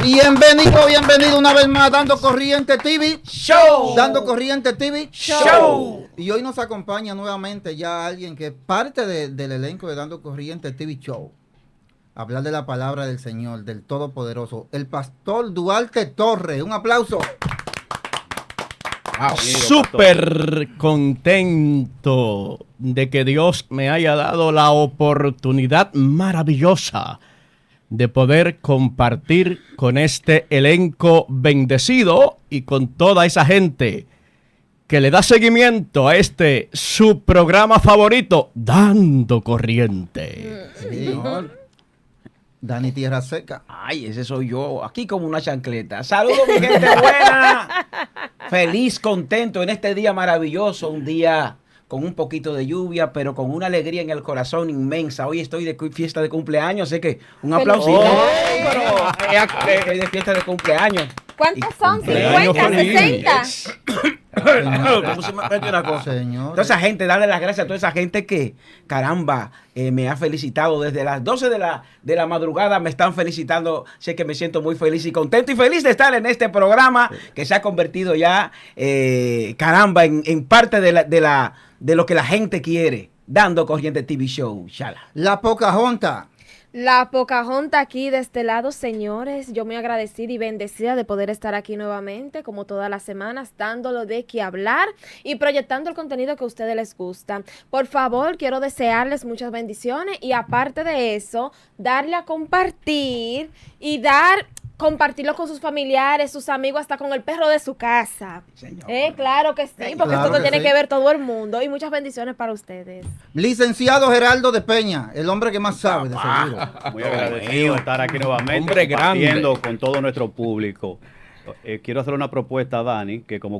Bienvenido una vez más a Dando Corriente TV Show. Dando Corriente TV Show. Y hoy nos acompaña nuevamente ya alguien que es parte del elenco de Dando Corriente TV Show. Hablar de la palabra del Señor, del Todopoderoso, el pastor Duarte Torres. Un aplauso. Súper contento de que Dios me haya dado la oportunidad maravillosa de poder compartir con este elenco bendecido y con toda esa gente que le da seguimiento a este su programa favorito, Dando Corriente. Señor Dani Tierra Seca. Ay, ese soy yo, aquí como una chancleta. Saludos, mi gente buena. Feliz, contento en este día maravilloso, un día con un poquito de lluvia, pero con una alegría en el corazón inmensa. Hoy estoy de fiesta de cumpleaños, asé que un aplausito. Estoy de fiesta de cumpleaños. ¿Cuántos son? ¿50, 60? ¿Cómo se me mete una cosa? Señor. Toda esa gente, darle las gracias a toda esa gente que, caramba, me ha felicitado desde las 12 de la madrugada, me están felicitando. Sé que me siento muy feliz y contento y feliz de estar en este programa que se ha convertido ya, caramba, en parte de lo que la gente quiere. Dando Corriente TV Show. Shala. La Pocahontas. La Pocahontas aquí de este lado, señores. Yo muy agradecida y bendecida de poder estar aquí nuevamente, como todas las semanas, dándolo de qué hablar y proyectando el contenido que a ustedes les gusta. Por favor, quiero desearles muchas bendiciones y aparte de eso, darle a compartir y compartirlo con sus familiares, sus amigos, hasta con el perro de su casa. Claro que sí, porque claro esto lo tiene sí. que ver todo el mundo. Y muchas bendiciones para ustedes. Licenciado Geraldo de Peña, el hombre que más sabe, de seguro. Muy agradecido de estar aquí nuevamente, Hombre grande, compartiendo con todo nuestro público. Quiero hacer una propuesta a Dani, que como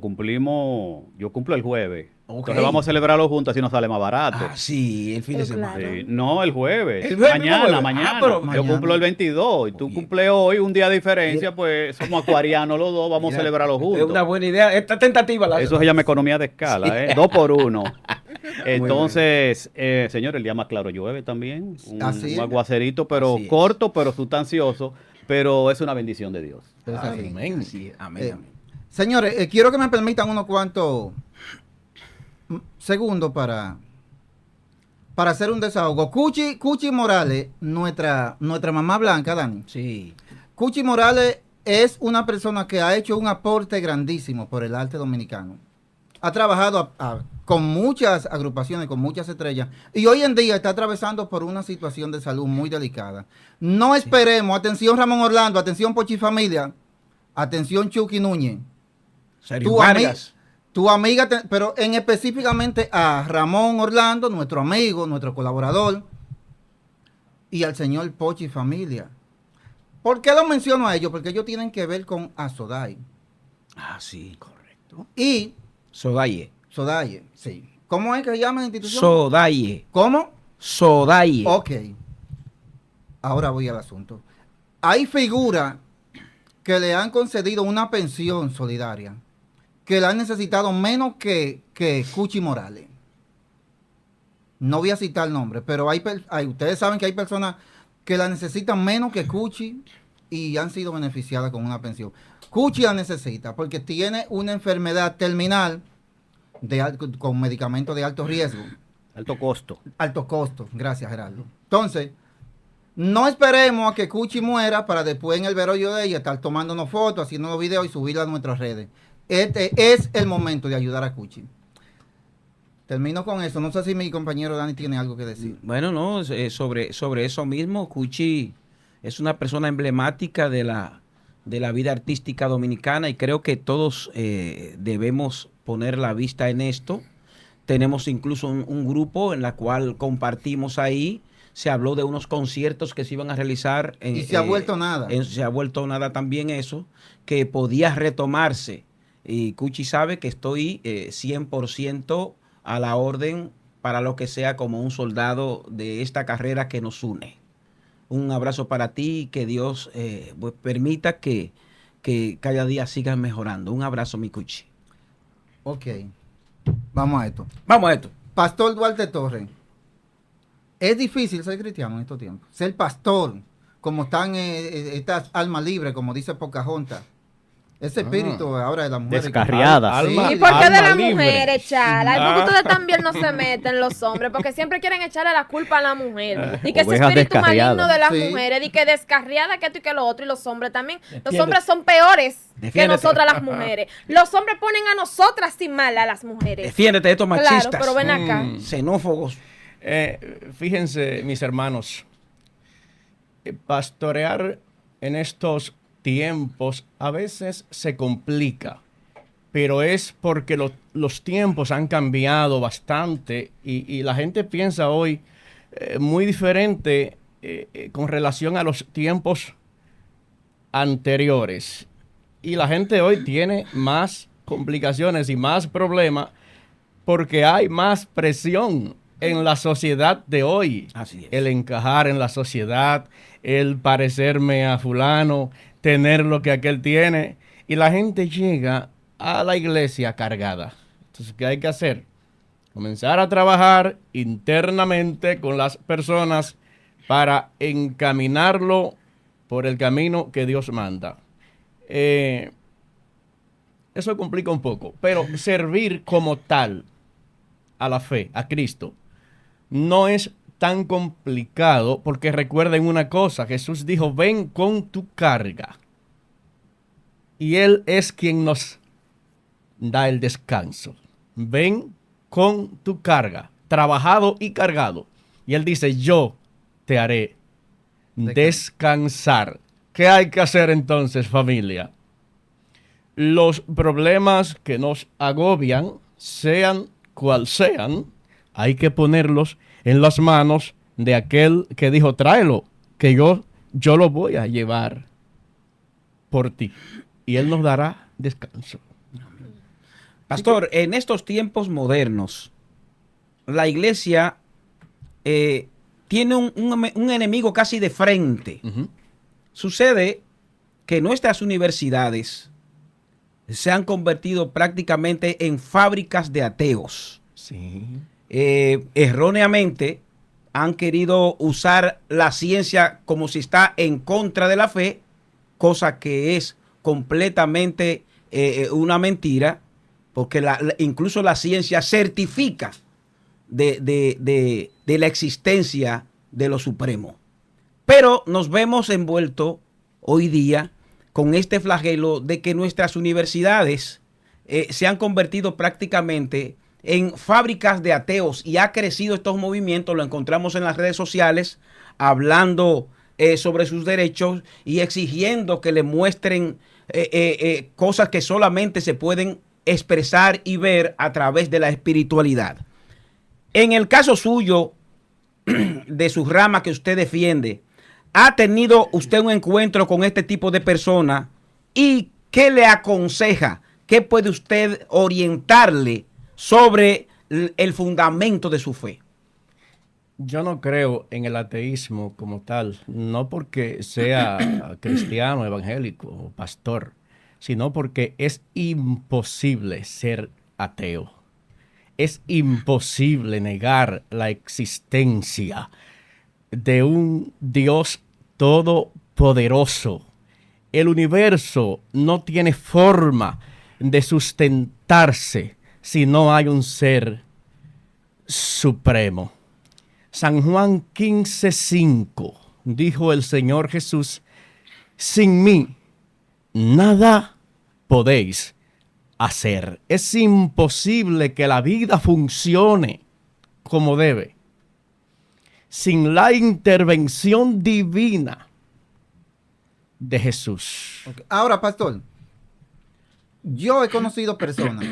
yo cumplo el jueves. Ok. Entonces vamos a celebrarlo juntos, así nos sale más barato. Ah, sí, el fin de Claro. semana. Sí, no, el jueves. ¿El jueves? Mañana. Pero Yo mañana. cumplo el 22 y tú cumples hoy, un día de diferencia, pues somos acuarianos los dos, vamos a celebrarlo Es juntos. una buena idea. Esta tentativa la Eso se llama economía de escala, 2 por 1. Entonces, señor, el día más claro llueve también. Así es. Un aguacerito, pero Así es. corto, pero sustancioso. Pero es una bendición de Dios. Es así. Amén. Sí, amén, Eh, amén. Señores, quiero que me permitan unos cuantos segundos para hacer un desahogo. Cuchi Morales, nuestra mamá blanca, Dani. Sí. Cuchi Morales es una persona que ha hecho un aporte grandísimo por el arte dominicano. Ha trabajado con muchas agrupaciones, con muchas estrellas, y hoy en día está atravesando por una situación de salud muy delicada. No esperemos, atención Ramón Orlando, atención Pochi Familia, atención Chucky Núñez. Sergio Tu, Vargas. tu amiga, pero en específicamente a Ramón Orlando, nuestro amigo, nuestro colaborador, y al señor Pochi Familia. ¿Por qué los menciono a ellos? Porque ellos tienen que ver con Azoday. Ah, sí, correcto. Y Sodaye. Sodaye, sí. ¿Cómo es que se llama la institución? Sodaye. ¿Cómo? Sodaye. Ok. Ahora voy al asunto. Hay figuras que le han concedido una pensión solidaria que la han necesitado menos que Cuchi Morales. No voy a citar el nombre, pero ustedes saben que hay personas que la necesitan menos que Cuchi y han sido beneficiadas con una pensión. Cuchi la necesita porque tiene una enfermedad terminal con medicamentos de alto riesgo. Alto costo. Alto costo, gracias Gerardo. Entonces, no esperemos a que Cuchi muera para después en el velorio de ella estar tomándonos fotos, haciéndonos videos y subirla a nuestras redes. Este es el momento de ayudar a Cuchi. Termino con eso. No sé si mi compañero Dani tiene algo que decir. Bueno, no, sobre eso mismo, Cuchi es una persona emblemática de la vida artística dominicana y creo que todos debemos poner la vista en esto. Tenemos incluso un grupo en la cual compartimos ahí. Se habló de unos conciertos que se iban a realizar. Y se ha vuelto nada. Se ha vuelto nada también eso, que podía retomarse. Y Cuchi sabe que estoy 100% a la orden para lo que sea como un soldado de esta carrera que nos une. Un abrazo para ti y que Dios pues permita que cada día sigas mejorando. Un abrazo, mi Cuchi. Ok. Vamos a esto. Vamos a esto. Pastor Duarte Torres. Es difícil ser cristiano en estos tiempos. Ser pastor. como están estas almas libres, como dice Pocahontas. Ese espíritu ahora de la mujer. Descarriada. Sí. Alma- ¿Y por qué de alma las libre. mujeres, Chala? ¿Y por qué ustedes también no se meten los hombres? Porque siempre quieren echarle la culpa a la mujer. Y que ese Ovejas espíritu descarriadas. maligno de las Sí. mujeres, y que descarriada que esto y que lo otro, y los hombres también. Los Defiéndete. hombres son peores que Defiéndete. nosotras las mujeres. Los hombres ponen a nosotras sin mal a las mujeres. Defiéndete de estos machistas. Claro, pero ven acá. Xenófobos. Fíjense, mis hermanos, pastorear en estos tiempos a veces se complica, pero es porque los tiempos han cambiado bastante y la gente piensa hoy muy diferente con relación a los tiempos anteriores. Y la gente hoy tiene más complicaciones y más problemas porque hay más presión en la sociedad de hoy. Así es. El encajar en la sociedad, el parecerme a fulano, tener lo que aquel tiene. Y la gente llega a la iglesia cargada. Entonces, ¿qué hay que hacer? Comenzar a trabajar internamente con las personas para encaminarlo por el camino que Dios manda. Eso complica un poco, pero servir como tal a la fe, a Cristo, no es tan complicado porque recuerden una cosa, Jesús dijo, ven con tu carga. Y Él es quien nos da el descanso. Ven con tu carga, trabajado y cargado. Y Él dice, yo te haré descansar. ¿Qué hay que hacer entonces, familia? Los problemas que nos agobian, sean cual sean, hay que ponerlos en las manos de aquel que dijo, tráelo, que yo lo voy a llevar por ti. Y Él nos dará descanso. Pastor, en estos tiempos modernos, la iglesia tiene un enemigo casi de frente. Sucede que nuestras universidades se han convertido prácticamente en fábricas de ateos. Sí. Erróneamente han querido usar la ciencia como si está en contra de la fe, cosa que es completamente una mentira, porque incluso la ciencia certifica de la existencia de lo supremo. Pero nos vemos envueltos hoy día con este flagelo de que nuestras universidades se han convertido prácticamente en fábricas de ateos y ha crecido estos movimientos, lo encontramos en las redes sociales, hablando sobre sus derechos y exigiendo que le muestren cosas que solamente se pueden expresar y ver a través de la espiritualidad. En el caso suyo, de su rama que usted defiende, ¿ha tenido usted un encuentro con este tipo de personas? ¿Y qué le aconseja? ¿Qué puede usted orientarle sobre el fundamento de su fe? Yo no creo en el ateísmo como tal, no porque sea cristiano, evangélico o pastor, sino porque es imposible ser ateo. Es imposible negar la existencia de un Dios todopoderoso. El universo no tiene forma de sustentarse si no hay un ser supremo. San Juan 15:5 dijo el Señor Jesús, sin mí nada podéis hacer. Es imposible que la vida funcione como debe sin la intervención divina de Jesús. Okay. Ahora, pastor, yo he conocido personas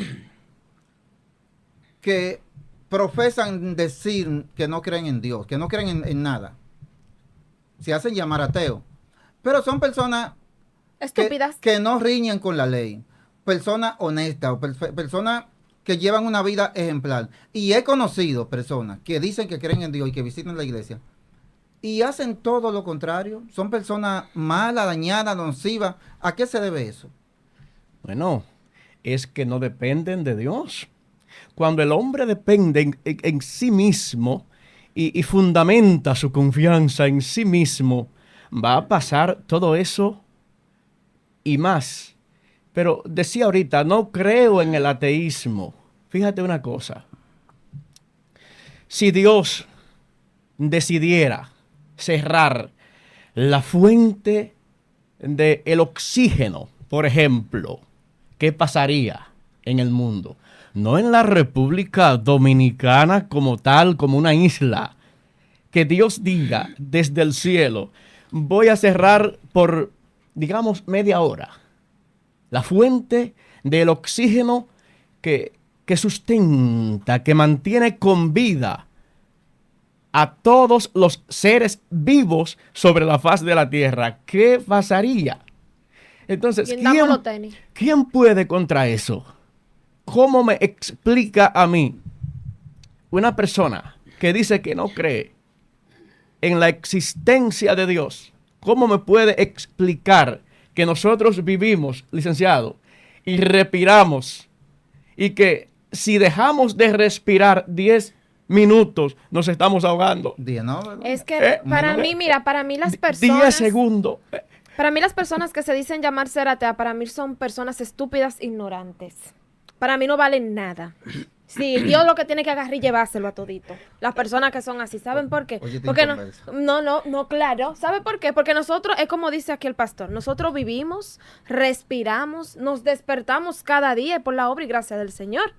que profesan decir que no creen en Dios, que no creen en nada. Se hacen llamar ateos. Pero son personas Estúpidas. que no riñen con la ley. Personas honestas o personas que llevan una vida ejemplar. Y he conocido personas que dicen que creen en Dios y que visitan la iglesia y hacen todo lo contrario. Son personas malas, dañadas, nocivas. ¿A qué se debe eso? Bueno, es que no dependen de Dios. Cuando el hombre depende en sí mismo y fundamenta su confianza en sí mismo, va a pasar todo eso y más. Pero decía ahorita, no creo en el ateísmo. Fíjate una cosa. Si Dios decidiera cerrar la fuente del oxígeno, por ejemplo, ¿qué pasaría en el mundo? No en la República Dominicana como tal, como una isla. Que Dios diga desde el cielo, voy a cerrar por, digamos, media hora la fuente del oxígeno que sustenta, que mantiene con vida a todos los seres vivos sobre la faz de la tierra. ¿Qué pasaría? Entonces, ¿quién puede contra eso? ¿Cómo me explica a mí una persona que dice que no cree en la existencia de Dios? ¿Cómo me puede explicar que nosotros vivimos, licenciado, y respiramos, y que si dejamos de respirar 10 minutos nos estamos ahogando? Es que para mí, mira, para mí las personas... 10 segundos. Para mí las personas que se dicen llamar ser atea, para mí son personas estúpidas, ignorantes. Para mí no valen nada. Sí, Dios lo que tiene que agarrar y llevárselo a todito. Las personas que son así, ¿saben por qué? Porque no, claro. ¿Sabe por qué? Porque nosotros, es como dice aquí el pastor, nosotros vivimos, respiramos, nos despertamos cada día por la obra y gracia del Señor.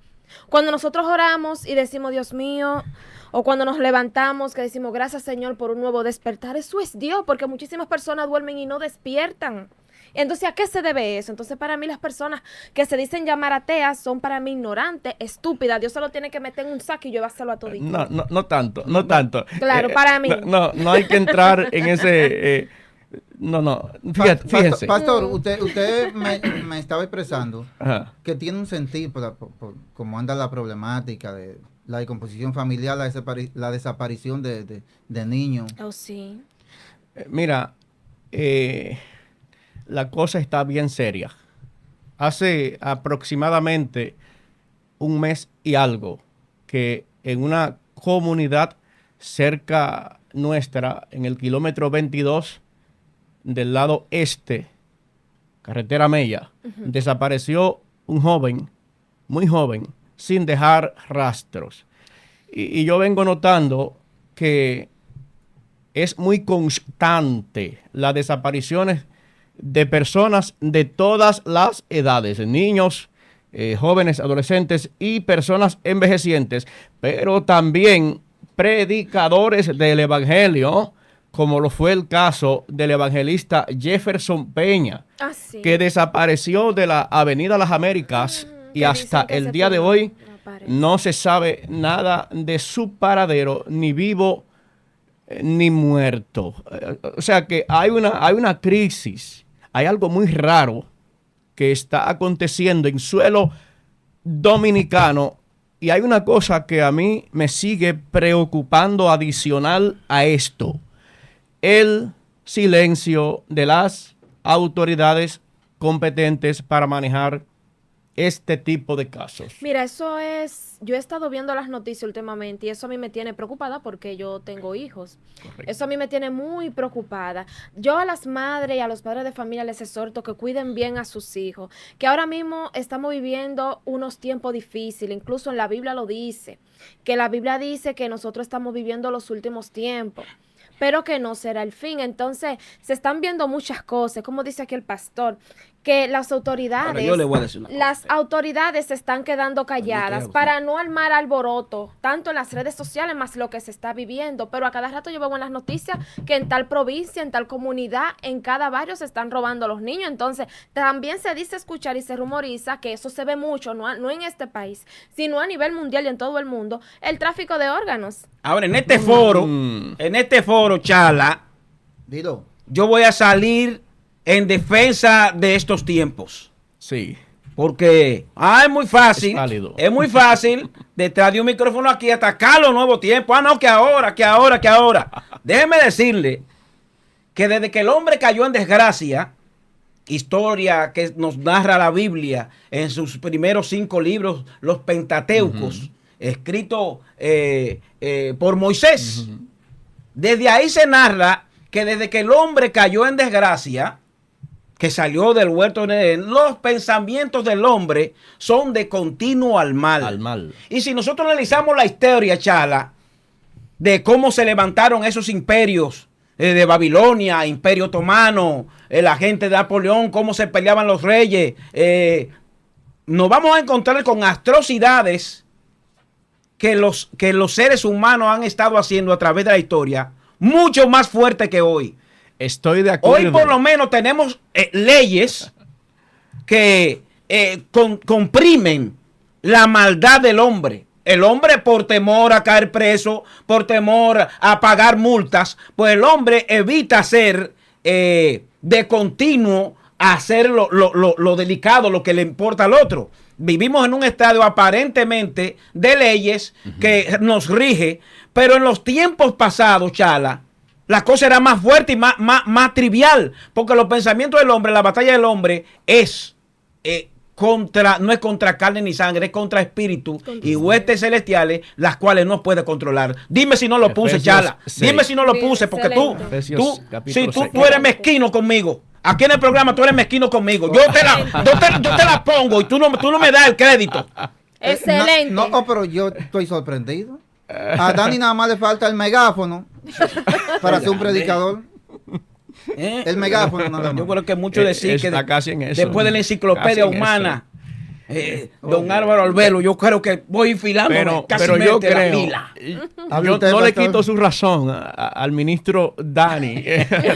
Cuando nosotros oramos y decimos, Dios mío, o cuando nos levantamos que decimos, gracias Señor por un nuevo despertar, eso es Dios, porque muchísimas personas duermen y no despiertan. Entonces, ¿a qué se debe eso? Entonces, para mí las personas que se dicen llamar ateas son para mí ignorantes, estúpidas. Dios se lo tiene que meter en un saco y llevárselo a todito. No tanto. Claro, para mí. No hay que entrar en ese... fíjense. Pastor, usted me estaba expresando que tiene un sentido por cómo anda la problemática de la descomposición familiar, la desaparición de niños. Oh, sí. Mira, la cosa está bien seria. Hace aproximadamente un mes y algo que en una comunidad cerca nuestra, en el kilómetro 22 del lado este, carretera Mella, desapareció un joven, muy joven, sin dejar rastros. Y yo vengo notando que es muy constante las desapariciones de personas de todas las edades, niños, jóvenes, adolescentes y personas envejecientes, pero también predicadores del evangelio, como lo fue el caso del evangelista Jefferson Peña, que desapareció de la Avenida Las Américas y hasta el día de hoy no se sabe nada de su paradero, ni vivo ni muerto. O sea que hay una crisis, hay algo muy raro que está aconteciendo en suelo dominicano, y hay una cosa que a mí me sigue preocupando adicional a esto: el silencio de las autoridades competentes para manejar este tipo de casos. Mira, eso es, yo he estado viendo las noticias últimamente y eso a mí me tiene preocupada porque yo tengo hijos. Correcto. Eso a mí me tiene muy preocupada. Yo a las madres y a los padres de familia les exhorto que cuiden bien a sus hijos, que ahora mismo estamos viviendo unos tiempos difíciles, incluso en la Biblia lo dice, que la Biblia dice que nosotros estamos viviendo los últimos tiempos, pero que no será el fin. Entonces, se están viendo muchas cosas, como dice aquí el pastor, que las autoridades, autoridades se están quedando calladas para no armar alboroto, tanto en las redes sociales más lo que se está viviendo. Pero a cada rato yo veo en las noticias que en tal provincia, en tal comunidad, en cada barrio se están robando a los niños. Entonces, también se dice escuchar y se rumoriza que eso se ve mucho, no en este país, sino a nivel mundial y en todo el mundo, el tráfico de órganos. Ahora, en este foro, Chala, Dilo. Yo voy a salir en defensa de estos tiempos. Sí. Porque es muy fácil. Es muy fácil detrás de un micrófono aquí atacar los nuevos tiempos. No, que ahora. Déjeme decirle que desde que el hombre cayó en desgracia, historia que nos narra la Biblia en sus primeros 5 libros, los Pentateucos, escritos por Moisés. Desde ahí se narra que desde que el hombre cayó en desgracia, que salió del huerto de Edén, los pensamientos del hombre son de continuo al mal. Al mal. Y si nosotros analizamos la historia, Chala, de cómo se levantaron esos imperios de Babilonia, Imperio Otomano, la gente de Napoleón, cómo se peleaban los reyes, nos vamos a encontrar con atrocidades que los seres humanos han estado haciendo a través de la historia, mucho más fuerte que hoy. Estoy de acuerdo. Hoy por lo menos tenemos leyes que comprimen la maldad del hombre. El hombre, por temor a caer preso, por temor a pagar multas, pues el hombre evita hacer de continuo, hacer lo delicado, lo que le importa al otro. Vivimos en un estadio aparentemente de leyes que nos rige, pero en los tiempos pasados, Chala, la cosa era más fuerte y más trivial, porque los pensamientos del hombre, la batalla del hombre es no es contra carne ni sangre, es contra espíritu y huestes celestiales, las cuales no puede controlar. Dime si no lo puse, Efesios Chala. 6. Dime si no lo Bien, puse, porque excelente. tú Capítulo 6. tú eres mezquino conmigo. Aquí en el programa tú eres mezquino conmigo. Yo te la pongo y tú no me das el crédito. Excelente. No, pero yo estoy sorprendido. A Dani nada más le falta el megáfono para ser un predicador. El megáfono nada más. Yo creo que mucho decir que Está casi en eso. después de la enciclopedia Casi en humana, don Álvaro Albelo, yo creo que voy infilando casi pero yo la creo, fila. Hable yo usted, no le pastor. quito su razón al ministro Dani,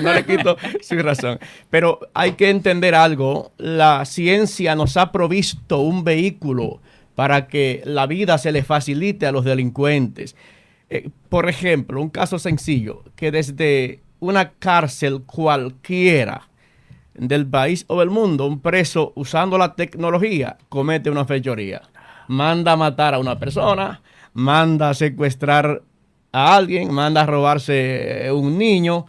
no le quito su razón, pero hay que entender algo, la ciencia nos ha provisto un vehículo para que la vida se le facilite a los delincuentes. Por ejemplo, un caso sencillo, que desde una cárcel cualquiera del país o del mundo, un preso usando la tecnología comete una fechoría. Manda a matar a una persona, manda a secuestrar a alguien, manda a robarse un niño,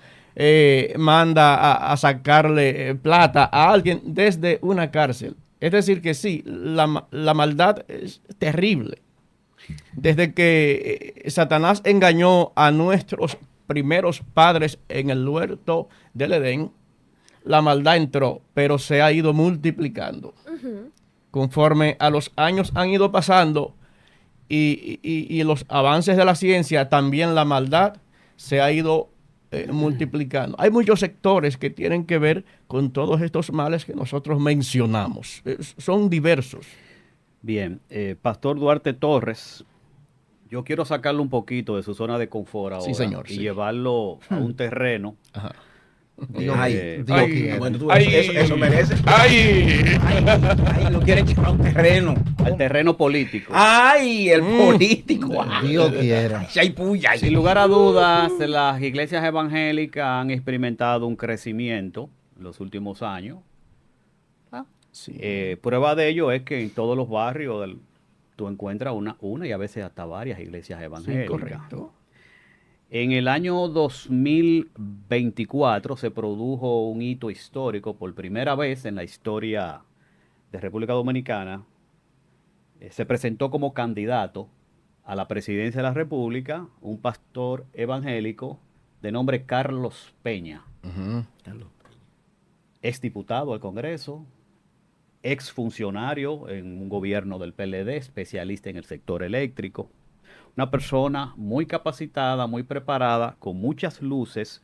manda a sacarle plata a alguien desde una cárcel. Es decir que sí, la maldad es terrible. Desde que Satanás engañó a nuestros primeros padres en el huerto del Edén, la maldad entró, pero se ha ido multiplicando. Conforme a los años han ido pasando y los avances de la ciencia, también la maldad se ha ido multiplicando. Hay muchos sectores que tienen que ver con todos estos males que nosotros mencionamos. Son diversos. Bien, Pastor Duarte Torres, yo quiero sacarlo un poquito de su zona de confort ahora Sí, señor, y sí. llevarlo a un terreno. Ajá. Dios, Ay, Dios ay, quiera. Bueno, tú, Ay. eso merece. ¡Ay! Ay, lo quieren llevar a un terreno. Al terreno político. Ay, el político. Ay, Dios quiera. ay, puya, ay. Sin lugar a dudas, las iglesias evangélicas han experimentado un crecimiento en los últimos años. Sí. Prueba de ello es que en todos los barrios tú encuentras una y a veces hasta varias iglesias Sí, evangélicas. correcto. En el año 2024 se produjo un hito histórico por primera vez en la historia de República Dominicana. Se presentó como candidato a la presidencia de la República un pastor evangélico de nombre Carlos Peña, Ujú. ex diputado al Congreso, ex funcionario en un gobierno del PLD, especialista en el sector eléctrico. Una persona muy capacitada, muy preparada, con muchas luces,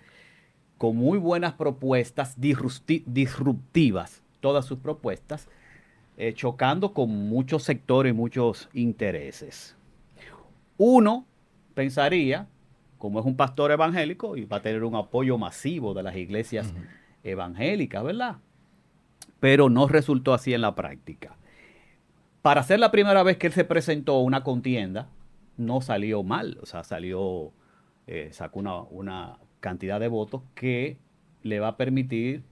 con muy buenas propuestas disruptivas, todas sus propuestas, chocando con muchos sectores y muchos intereses. Uno pensaría, como es un pastor evangélico, y va a tener un apoyo masivo de las iglesias evangélicas, ¿verdad? Pero no resultó así en la práctica. Para ser la primera vez que él se presentó a una contienda, no salió mal, o sea, sacó una cantidad de votos que le va a permitir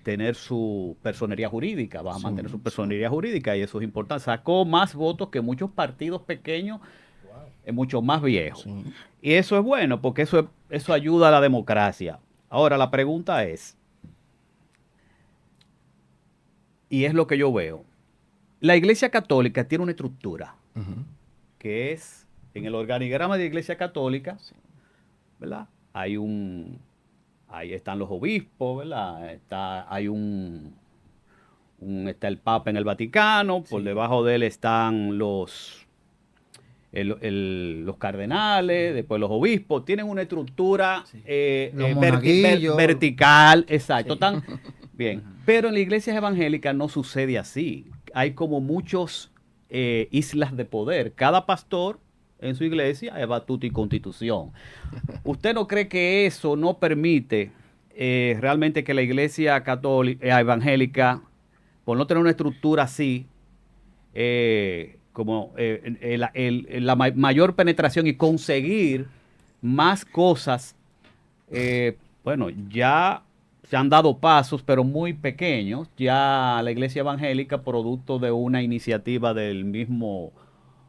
tener su personería jurídica, va a mantener su personería jurídica y eso es importante. Sacó más votos que muchos partidos pequeños, mucho más viejos. Sí. Y eso es bueno porque eso ayuda a la democracia. Ahora, la pregunta es, y es lo que yo veo, la Iglesia Católica tiene una estructura Ujú. que es en el organigrama de la Iglesia Católica, ¿verdad? ahí están los obispos, ¿verdad? Está el Papa en el Vaticano, por debajo de él están los cardenales, después los obispos. Tienen una estructura Los monaguillos. vertical, exacto. Están bien. Pero en las iglesias evangélicas no sucede así. Hay como muchos islas de poder. Cada pastor en su iglesia es batuta y constitución. ¿Usted no cree que eso no permite realmente que la iglesia católica, evangélica, por no tener una estructura así, la mayor penetración y conseguir más cosas? Bueno, ya se han dado pasos, pero muy pequeños. Ya la iglesia evangélica, producto de una iniciativa del mismo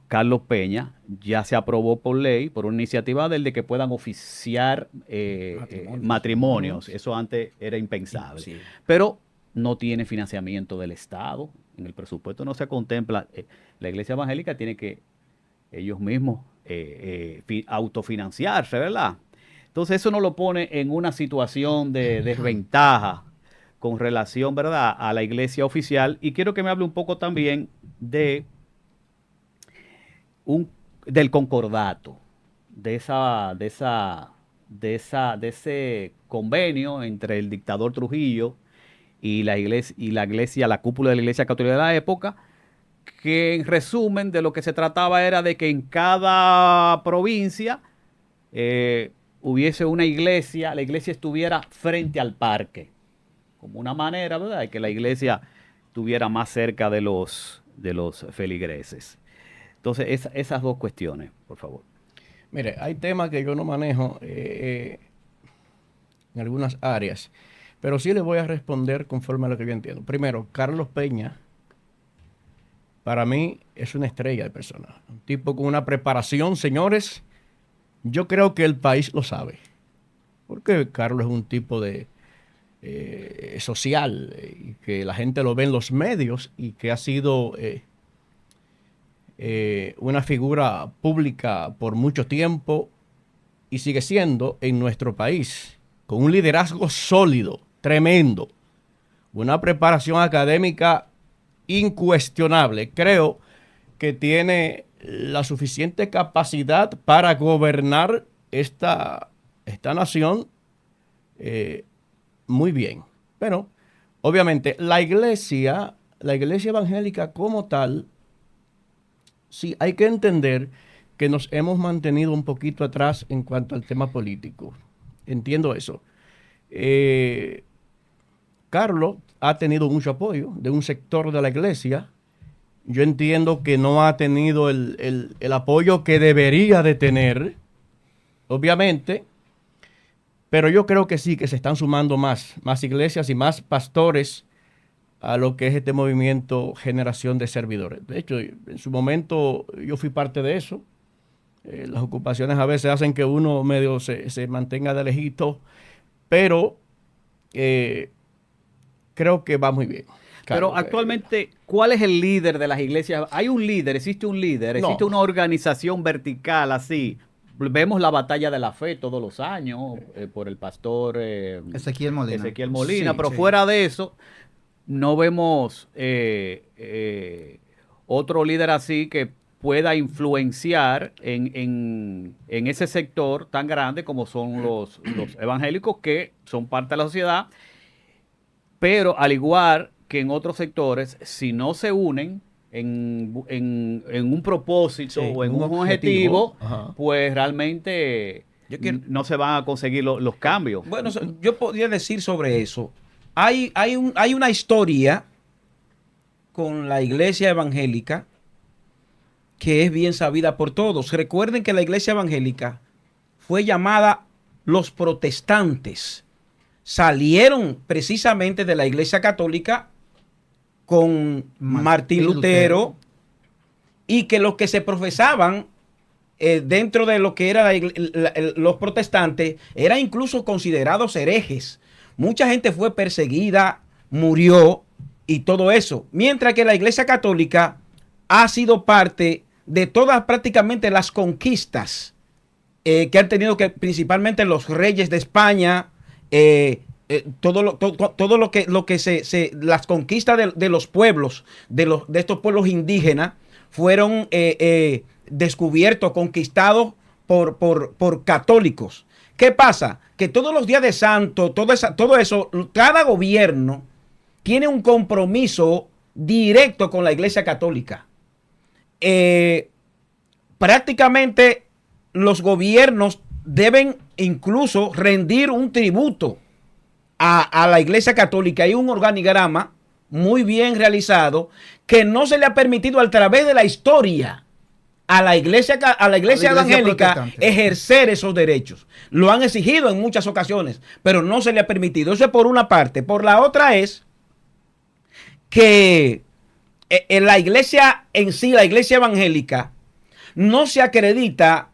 Carlos Peña, ya se aprobó por ley, por una iniciativa de que puedan oficiar matrimonios. Eso antes era impensable. Sí. Pero no tiene financiamiento del Estado. En el presupuesto no se contempla. La iglesia evangélica tiene que ellos mismos autofinanciarse, ¿verdad? Entonces eso nos lo pone en una situación de desventaja con relación, ¿verdad?, a la iglesia oficial. Y quiero que me hable un poco también del concordato, de ese convenio entre el dictador Trujillo y la iglesia, la cúpula de la iglesia católica de la época, que en resumen de lo que se trataba era de que en cada provincia hubiese una iglesia, la iglesia estuviera frente al parque, como una manera, ¿verdad?, de que la iglesia estuviera más cerca de los feligreses. Entonces, esas dos cuestiones, por favor. Mire, hay temas que yo no manejo en algunas áreas, pero sí les voy a responder conforme a lo que yo entiendo. Primero, Carlos Peña, para mí, es una estrella de persona. Un tipo con una preparación, señores. Yo creo que el país lo sabe. Porque Carlos es un tipo de social, y que la gente lo ve en los medios y que ha sido una figura pública por mucho tiempo y sigue siendo en nuestro país, con un liderazgo sólido, tremendo, una preparación académica incuestionable. Creo que tiene la suficiente capacidad para gobernar esta nación muy bien. Pero, obviamente, la iglesia evangélica como tal, sí, hay que entender que nos hemos mantenido un poquito atrás en cuanto al tema político. Entiendo eso. Carlos ha tenido mucho apoyo de un sector de la iglesia. Yo entiendo que no ha tenido el apoyo que debería de tener, obviamente, pero yo creo que sí, que se están sumando más iglesias y más pastores a lo que es este movimiento Generación de Servidores. De hecho, en su momento yo fui parte de eso. Las ocupaciones a veces hacen que uno medio se mantenga de lejito, pero creo que va muy bien. Claro, pero actualmente, ¿cuál es el líder de las iglesias? ¿Hay un líder? ¿Existe un líder? ¿Existe una organización vertical así? Vemos la batalla de la fe todos los años por el pastor Ezequiel Molina. Sí, pero fuera de eso, no vemos otro líder así que pueda influenciar en ese sector tan grande como son los evangélicos, que son parte de la sociedad, pero al igual que en otros sectores, si no se unen en un propósito o en un objetivo, pues realmente no se van a conseguir los cambios. Bueno, yo podría decir sobre eso. Hay una historia con la iglesia evangélica que es bien sabida por todos. Recuerden que la iglesia evangélica fue llamada los protestantes. Salieron precisamente de la iglesia católica con Martín Lutero, y que los que se profesaban dentro de lo que eran los protestantes eran incluso considerados herejes. Mucha gente fue perseguida, murió y todo eso. Mientras que la iglesia católica ha sido parte de todas prácticamente las conquistas que han tenido que, principalmente los reyes de España, todo lo que las conquistas de los pueblos, de estos pueblos indígenas, fueron descubiertos, conquistados por católicos. ¿Qué pasa? Que todos los días de santo, todo eso, cada gobierno tiene un compromiso directo con la Iglesia Católica. Prácticamente los gobiernos deben incluso rendir un tributo a la Iglesia Católica. Hay un organigrama muy bien realizado que no se le ha permitido a través de la historia a la iglesia evangélica protestante ejercer esos derechos. Lo han exigido en muchas ocasiones, pero no se le ha permitido. Eso es por una parte. Por la otra es que en la iglesia en sí, la iglesia evangélica, no se acredita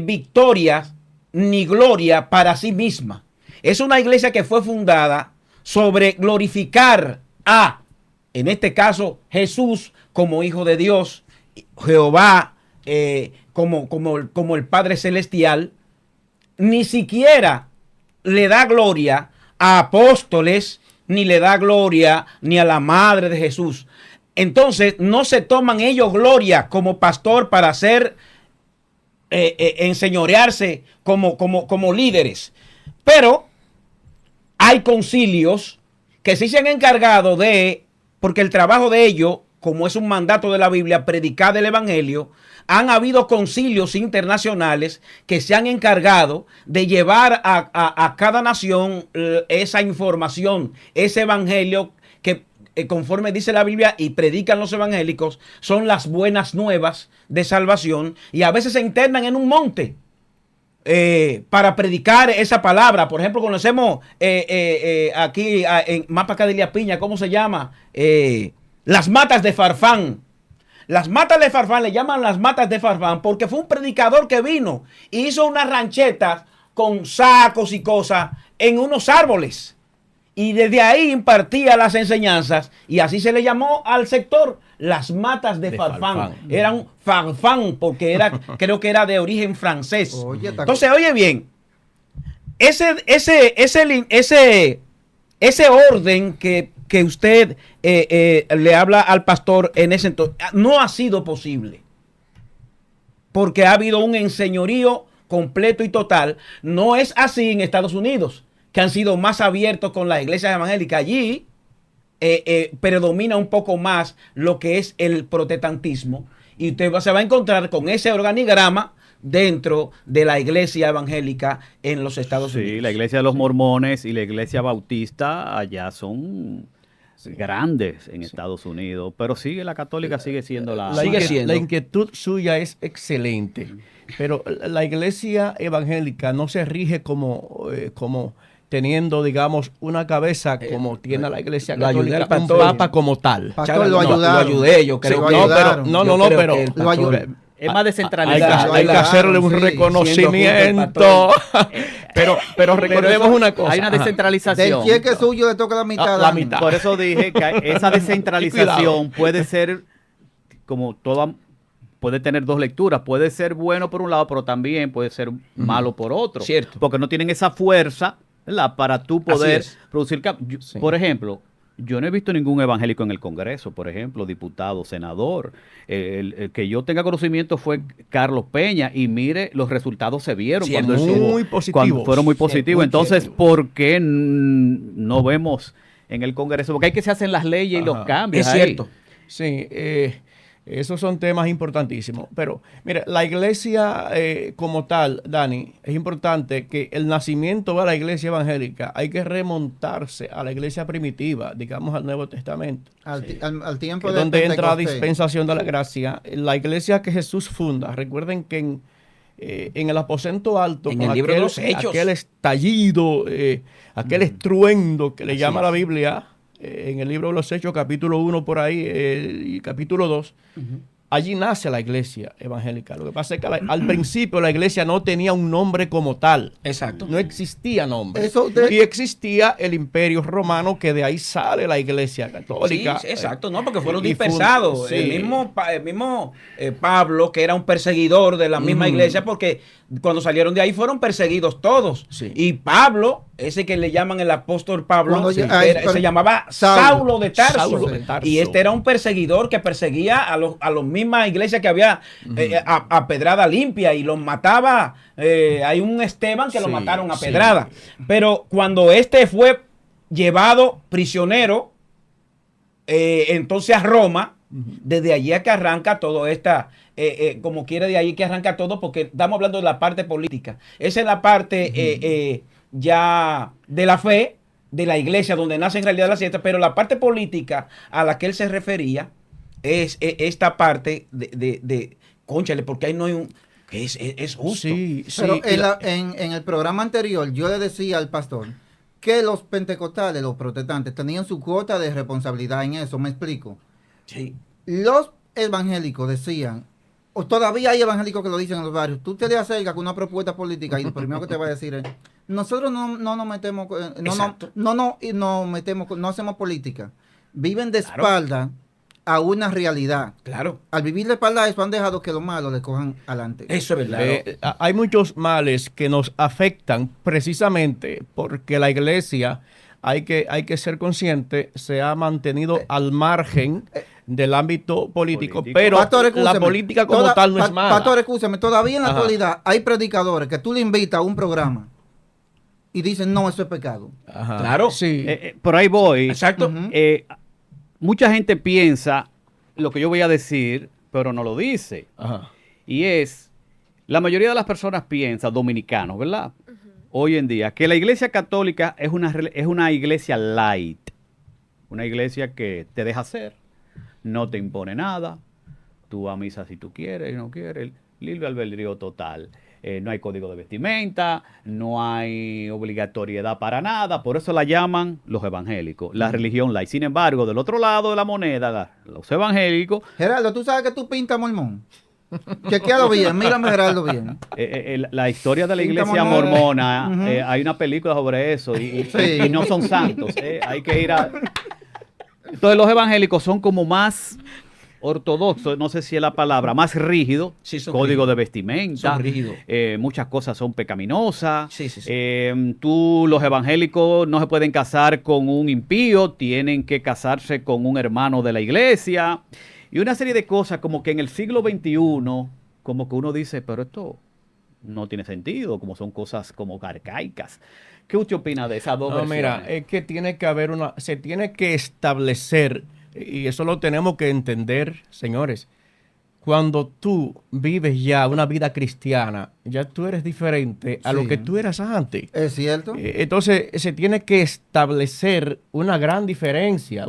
victorias ni gloria para sí misma. Es una iglesia que fue fundada sobre glorificar a, en este caso, Jesús como Hijo de Dios, Jehová como el Padre Celestial. Ni siquiera le da gloria a apóstoles, ni le da gloria ni a la Madre de Jesús. Entonces no se toman ellos gloria como pastor para hacer enseñorearse como líderes. Pero hay concilios que sí se han encargado de, porque el trabajo de ellos, como es un mandato de la Biblia, predicar el evangelio, han habido concilios internacionales que se han encargado de llevar a cada nación esa información, ese evangelio que, conforme dice la Biblia y predican los evangélicos, son las buenas nuevas de salvación, y a veces se internan en un monte para predicar esa palabra. Por ejemplo, conocemos aquí en Mapa Cadilia Piña, ¿cómo se llama? Las matas de Farfán. Las matas de Farfán le llaman las matas de Farfán porque fue un predicador que vino y hizo unas ranchetas con sacos y cosas en unos árboles. Y desde ahí impartía las enseñanzas, y así se le llamó al sector las matas de Farfán. Era un Farfán porque creo que era de origen francés. Oye, entonces, oye bien, ese orden que usted le habla al pastor en ese entonces, no ha sido posible. Porque ha habido un enseñorío completo y total. No es así en Estados Unidos, que han sido más abiertos con las iglesias evangélicas. Allí predomina un poco más lo que es el protestantismo, y usted se va a encontrar con ese organigrama dentro de la iglesia evangélica en los Estados Unidos. Sí, la iglesia de los mormones y la iglesia bautista allá son grandes en Estados Unidos, pero la católica sigue siendo la inquietud suya es excelente, pero la iglesia evangélica no se rige como teniendo, digamos, una cabeza como tiene la iglesia católica, un papa como tal. Pastor, lo ayudé, yo creo. Pero lo ayudé. Es más descentralizado. Hay que hacerle un reconocimiento. pero recordemos una cosa. Hay una descentralización. Del cheque suyo le toca la mitad. La mitad. Por eso dije que esa descentralización puede ser como toda, puede tener dos lecturas. Puede ser bueno por un lado, pero también puede ser malo por otro. Cierto. Porque no tienen esa fuerza, ¿verdad?, para tú poder producir cambios. Sí. Por ejemplo, yo no he visto ningún evangélico en el Congreso, por ejemplo, diputado, senador. El que yo tenga conocimiento fue Carlos Peña, y mire, los resultados se vieron Cierto, cuando muy positivos. fueron muy positivos. Muy Entonces, positivos. ¿por qué no vemos en el Congreso? Porque hay que se hacen las leyes y los cambios. Es ahí. cierto. Sí, esos son temas importantísimos. Pero, mire, la iglesia como tal, Dani, es importante que el nacimiento de la iglesia evangélica hay que remontarse a la iglesia primitiva, digamos al Nuevo Testamento. Al tiempo Que de donde entra la Pentecostés. dispensación de la gracia. La iglesia que Jesús funda, recuerden que en el aposento alto, En con el libro de los Hechos. aquel estallido, aquel estruendo que le Así llama es. la Biblia, en el libro de los Hechos, capítulo 1 por ahí, y capítulo 2, allí nace la iglesia evangélica. Lo que pasa es que al principio la iglesia no tenía un nombre como tal. Exacto. No existía nombre. Eso Y existía el imperio romano, que de ahí sale la iglesia católica. Sí, exacto, no, porque fueron y dispersados. sí. El mismo Pablo, que era un perseguidor de la misma iglesia, porque cuando salieron de ahí fueron perseguidos todos. Sí. Y Pablo, ese que le llaman el apóstol Pablo, Cuando se llamaba Saulo de Tarso. Saulo de Tarso. Y este era un perseguidor que perseguía a los mismas iglesias que había a pedrada limpia y los mataba. Hay un Esteban que lo Sí, mataron a sí. pedrada. Pero cuando este fue llevado prisionero, entonces a Roma, desde allí es que arranca todo esta, como quiere de ahí que arranca todo, porque estamos hablando de la parte política. Esa es la parte ya de la fe, de la iglesia, donde nace en realidad la ciencia, pero la parte política a la que él se refería es esta parte de cónchale, porque ahí no hay un... que es justo. Sí, sí. Pero y la- en el programa anterior yo le decía al pastor que los pentecostales, los protestantes, tenían su cuota de responsabilidad en eso. Me explico. Sí. Los evangélicos decían, o todavía hay evangélicos que lo dicen en los barrios, tú te le acercas con una propuesta política y lo primero que te va a decir es, nosotros no nos metemos, Exacto. no hacemos política. Viven de Claro. espalda a una realidad. Claro. Al vivir de espalda a eso han dejado que los malos le cojan adelante. Eso es verdad. hay muchos males que nos afectan precisamente porque la iglesia, hay que ser consciente, se ha mantenido al margen del ámbito político, Político. pero Pastor, la excúseme. política como tal no es mala. Pastor, escúchame, todavía en la Ajá. actualidad hay predicadores que tú le invitas a un programa y dicen, no, eso es pecado. Ajá. Claro. Sí. Por ahí voy. Exacto. Ujú. Mucha gente piensa lo que yo voy a decir, pero no lo dice. Ajá. Y es, la mayoría de las personas piensan, dominicanos, ¿verdad? Hoy en día, que la iglesia católica es una iglesia light. Una iglesia que te deja hacer, no te impone nada. Tú vas a misa si tú quieres y no quieres. Libre albedrío total. No hay código de vestimenta, no hay obligatoriedad para nada. Por eso la llaman los evangélicos, la religión light. Sin embargo, del otro lado de la moneda, los evangélicos, Gerardo, ¿tú sabes que tú pintas mormón? Chequealo bien, mírame Gerardo bien. la historia de la Pinta iglesia mormón. mormona, Ujú. hay una película sobre eso y Sí. y no son santos. Hay que ir a... Entonces los evangélicos son como más ortodoxos, no sé si es la palabra, más rígidos, Sí, son código rígidos. de vestimenta, Son rígidos. Muchas cosas son pecaminosas. Sí, sí, sí. Los evangélicos no se pueden casar con un impío, tienen que casarse con un hermano de la iglesia y una serie de cosas como que en el siglo XXI, como que uno dice, pero esto no tiene sentido, como son cosas como arcaicas. ¿Qué usted opina de esas dos No, versiones? mira, es que tiene que haber se tiene que establecer, y eso lo tenemos que entender, señores. Cuando tú vives ya una vida cristiana, ya tú eres diferente a lo Sí. que tú eras antes. ¿Es cierto? Entonces, se tiene que establecer una gran diferencia,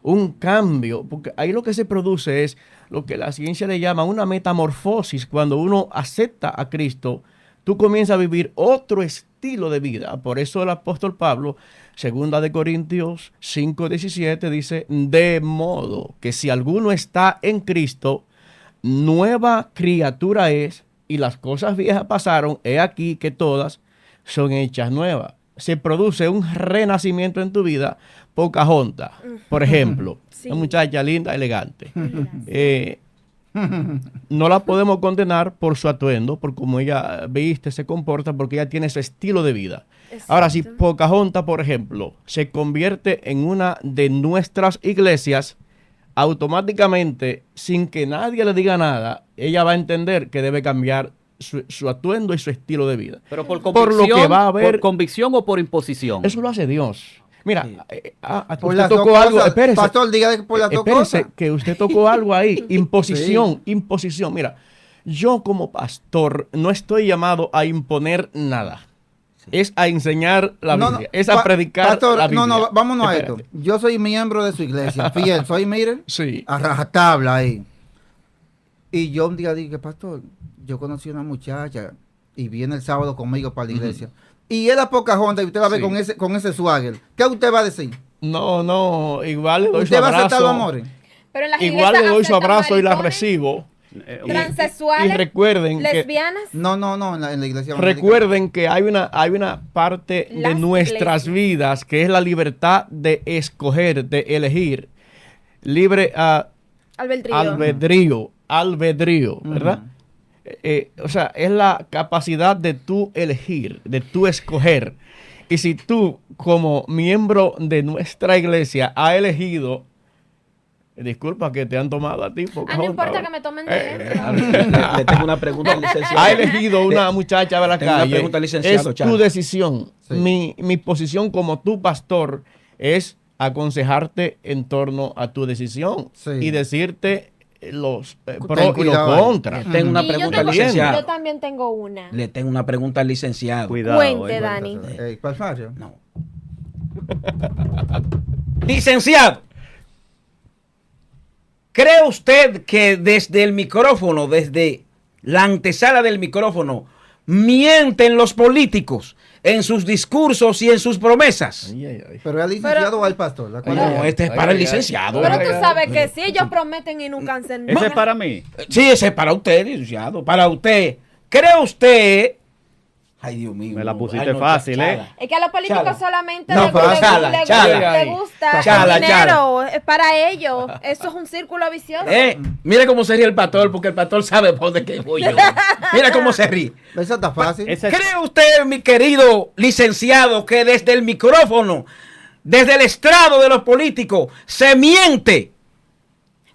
un cambio, porque ahí lo que se produce es lo que la ciencia le llama una metamorfosis. Cuando uno acepta a Cristo, tú comienzas a vivir otro estilo de vida. Por eso el apóstol Pablo, 2 de Corintios 5:17, dice, de modo que si alguno está en Cristo, nueva criatura es, y las cosas viejas pasaron, he aquí que todas son hechas nuevas. Se produce un renacimiento en tu vida. Pocahontas, por ejemplo, Sí. una muchacha linda, elegante. No la podemos condenar por su atuendo, por cómo ella viste, se comporta, porque ella tiene su estilo de vida. Ahora, si Exacto. Pocahontas, por ejemplo, se convierte en una de nuestras iglesias, automáticamente, sin que nadie le diga nada, ella va a entender que debe cambiar su atuendo y su estilo de vida. Pero por Por convicción, lo que va a haber- por convicción o por imposición. Eso lo hace Dios. Mira, Sí. Por usted las dos tocó algo, cosas. espérese. Pastor, diga por las dos Espérese, cosas. que usted tocó algo ahí. Imposición, imposición. Mira, yo como pastor no estoy llamado a imponer nada. Es a enseñar la No, Biblia. no, Es a predicar Pastor, la Biblia. no, vámonos a Espérate. esto. Yo soy miembro de su iglesia, fiel. Soy, miren, Sí. a rajatabla ahí. Y yo un día dije, pastor, yo conocí a una muchacha y viene el sábado conmigo para la iglesia. Y él a Pocahontas y usted la ve Sí. con ese swagger. ¿Qué usted va a decir? No, igual le doy su ¿Usted va a aceptar los abrazo. amores? Pero en las Igual le iglesias doy su aceptan abrazo y la maricones, recibo. Transexuales, Y recuerden que lesbianas. No, en la iglesia evangélica. recuerden que hay una parte de Las nuestras iglesias. vidas que es la libertad de escoger, de elegir. Libre Albedrío. albedrío, ¿verdad? o sea, es la capacidad de tú elegir, de tú escoger. Y si tú, como miembro de nuestra iglesia, has elegido, disculpa que te han tomado a ti, No importa que me tomen de ejemplo. Le tengo una pregunta al licenciado. ha elegido una muchacha de la Tengo una calle, pregunta al licenciado, es Chalo. tu decisión. Sí. Mi posición como tu pastor es aconsejarte en torno a tu decisión Sí. y decirte los Ten pros y los cuidado ahí. contras. Le tengo una Y pregunta al yo licenciado. también tengo una. Le tengo una pregunta al licenciado. Cuidado. Cuente, Dani. ¿Cuál fallo? No. Licenciado, ¿cree usted que desde el micrófono, desde la antesala del micrófono, mienten los políticos en sus discursos y en sus promesas? Ay, ay, ay. ¿Pero al licenciado o al pastor? ¿La cual No, es? este es Ay, para el ay, licenciado. Pero ay, tú ay, sabes ay, que ay. sí, ellos prometen y nunca hacen Ese nada. es para mí. Sí, ese es para usted, licenciado. Para usted. ¿Cree usted? Ay, Dios mío. Me la no. pusiste Ay, no, fácil, Chala. Es que a los políticos Chala. solamente No, le, pero le- chala, le- chala. le gusta Chala, el dinero, es para ellos. Eso es un círculo vicioso. Mira cómo se ríe el pastor, porque el pastor sabe por dónde que voy yo. Mira cómo se ríe. Esa está fácil. Ese es- ¿Cree usted, mi querido licenciado, que desde el micrófono, desde el estrado de los políticos, se miente?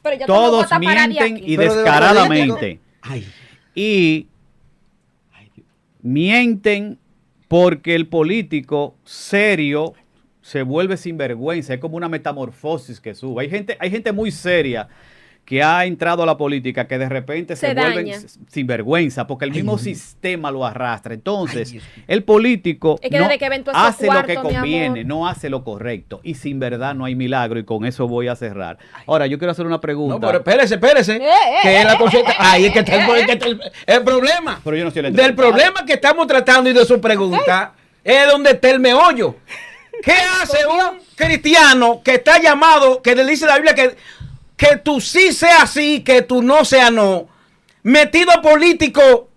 Pero yo te voy a Todos botar para de mienten aquí. y Pero de los descaradamente. Ay, Y mienten porque el político serio se vuelve sinvergüenza. Es como una metamorfosis que sube. Hay gente muy seria que ha entrado a la política que de repente se Se vuelven daña. sinvergüenza porque el mismo Dios mío. sistema lo arrastra. Entonces, Ay, Dios mío. el político Es que no desde que ven tú ese hace lo que cuarto, mi conviene, amor. no hace lo correcto. Y sin verdad no hay milagro. Y con eso voy a cerrar. Ahora, yo quiero hacer una pregunta. no, pero espérese. Que es la cosita. Ahí es que está el problema. Pero yo no soy el Del entrevistado. problema que estamos tratando y de su pregunta es donde está el meollo. ¿Qué hace un cristiano que está llamado, que le dice la Biblia que tú sí seas sí, que tú no seas no, metido político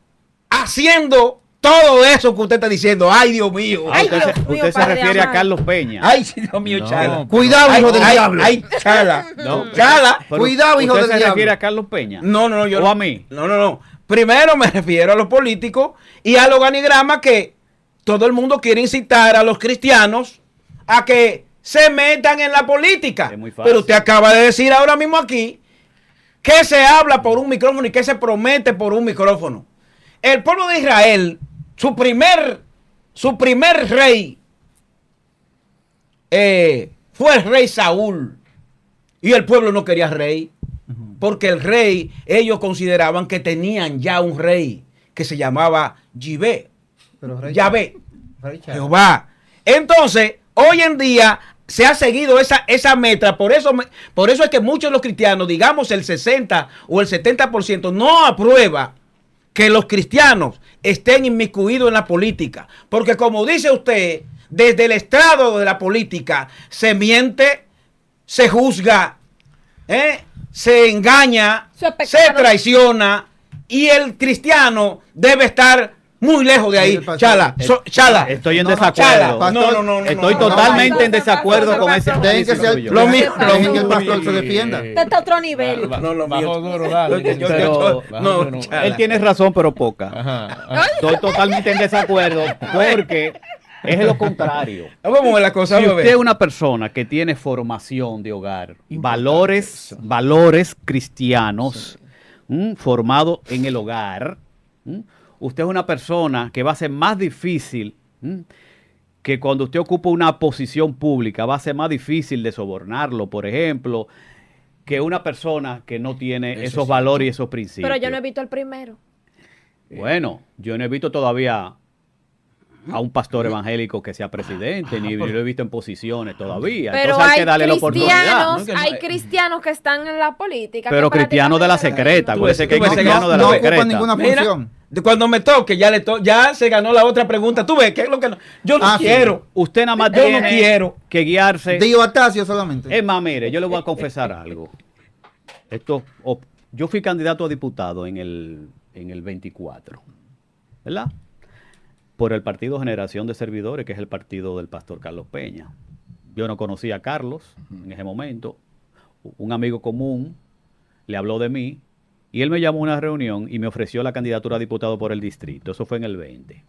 haciendo todo eso que usted está diciendo? Ay, Dios mío. Ah, Ay, usted Dios se, mío, usted se Padre refiere a amado. Carlos Peña. Ay, Dios mío, No, Chala. pero- Cuidado, hijo del diablo. Ay, Chala. No, Chala. pero Cuidado, hijo ¿usted del se diablo. refiere a Carlos Peña? No, yo ¿O a mí? No. Primero me refiero a los políticos y al organigrama que todo el mundo quiere incitar a los cristianos a que se metan en la política. Es muy fácil. Pero usted acaba de decir ahora mismo aquí que se habla por un micrófono y que se promete por un micrófono. El pueblo de Israel, su primer rey fue el rey Saúl. Y el pueblo no quería rey. Porque el rey, ellos consideraban que tenían ya un rey que se llamaba Yahvé. Pero Rey Yahvé, Rey Chávez. Jehová. Entonces, hoy en día se ha seguido esa meta. Por eso es que muchos de los cristianos, digamos el 60 o el 70%, no aprueba que los cristianos estén inmiscuidos en la política. Porque como dice usted, desde el estrado de la política se miente, se juzga, se engaña, Eso es se pecado. traiciona y el cristiano debe estar muy lejos de ahí. Mire, pastor, Chala, Chala. Estoy en No, no, desacuerdo. Chala, No. Estoy no, totalmente no, en desacuerdo no, con no, ese no, Dejen que análisis sea suyo. Lo mío, dejen que el pastor se defienda. Está a otro nivel. No, lo mío. Bajo duro, dale. Pero- no, Chala. Él tiene razón, pero poca. Ajá. Estoy totalmente en desacuerdo porque es lo contrario. Vamos a ver la cosa. Si vamos a ver. usted es una persona que tiene formación de hogar, valores cristianos, formado en el hogar, usted es una persona que va a ser más difícil, que cuando usted ocupa una posición pública, va a ser más difícil de sobornarlo, por ejemplo, que una persona que no tiene Eso esos sí. valores y esos principios. Pero yo no he visto el primero. Bueno, yo no he visto todavía a un pastor evangélico que sea presidente, ni lo he visto en posiciones todavía. Pero Entonces hay hay que darle la oportunidad. ¿no? Que no- hay cristianos que están en la política. Pero que cristianos de la prácticamente- secreta, Tú acuérdese ves- que hay tú ves- cristianos de la no ocupa secreta. ninguna Mira, función. cuando me toque, ya se ganó la otra pregunta. Tú ves, ¿qué es lo que no? Yo no Ah, sí. quiero. Usted nada más Yo no tiene quiero. que guiarse. Dio Atacio solamente. Es más, mire, yo le voy a confesar algo. Yo fui candidato a diputado en el 24, ¿verdad? Por el Partido Generación de Servidores, que es el partido del pastor Carlos Peña. Yo no conocía a Carlos en ese momento. Un amigo común le habló de mí Y él me llamó a una reunión y me ofreció la candidatura a diputado por el distrito. Eso fue en el 20.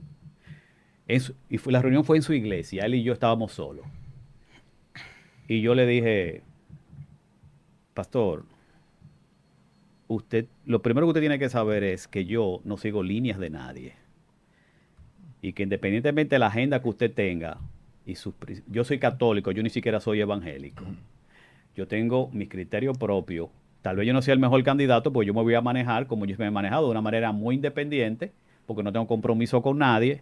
La reunión fue en su iglesia. Él y yo estábamos solos. Y yo le dije, pastor, lo primero que usted tiene que saber es que yo no sigo líneas de nadie. Y que independientemente de la agenda que usted tenga, yo soy católico, yo ni siquiera soy evangélico. Yo tengo mis criterios propios. Tal vez yo no sea el mejor candidato, porque yo me voy a manejar como yo me he manejado, de una manera muy independiente, porque no tengo compromiso con nadie,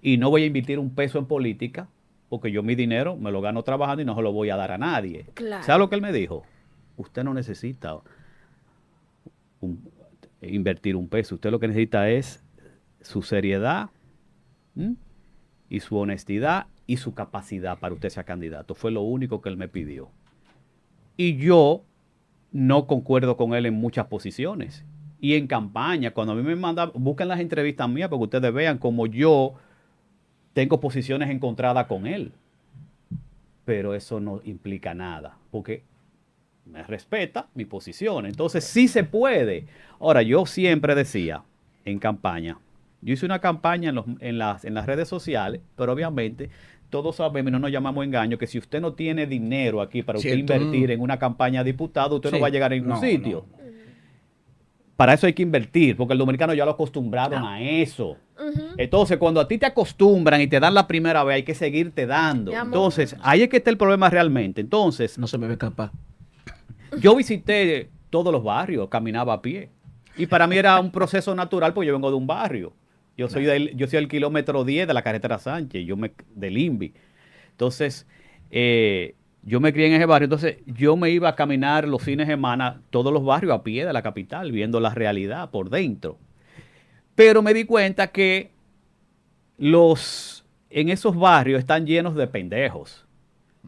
y no voy a invertir un peso en política, porque yo mi dinero me lo gano trabajando y no se lo voy a dar a nadie. Claro. ¿Sabe lo que él me dijo? Usted no necesita invertir un peso, usted lo que necesita es su seriedad, y su honestidad y su capacidad para usted ser candidato. Fue lo único que él me pidió. Y yo no concuerdo con él en muchas posiciones. Y en campaña, cuando a mí me mandan, busquen las entrevistas mías para que ustedes vean cómo yo tengo posiciones encontradas con él. Pero eso no implica nada, porque me respeta mi posición. Entonces sí se puede. Ahora, yo siempre decía en campaña, yo hice una campaña en las redes sociales, pero obviamente todos sabemos, y no nos llamamos engaño, que si usted no tiene dinero aquí para usted invertir en una campaña de diputado, usted no va a llegar a ningún sitio. No. Para eso hay que invertir, porque el dominicano ya lo acostumbraron a eso. Entonces, cuando a ti te acostumbran y te dan la primera vez, hay que seguirte dando. Entonces, ahí es que está el problema realmente. Entonces, no se me ve capaz. Yo visité todos los barrios, caminaba a pie. Y para mí era un proceso natural, porque yo vengo de un barrio. Yo soy del kilómetro 10 de la carretera Sánchez, del INVI. Entonces, yo me crié en ese barrio. Entonces, yo me iba a caminar los fines de semana todos los barrios a pie de la capital, viendo la realidad por dentro. Pero me di cuenta que en esos barrios están llenos de pendejos.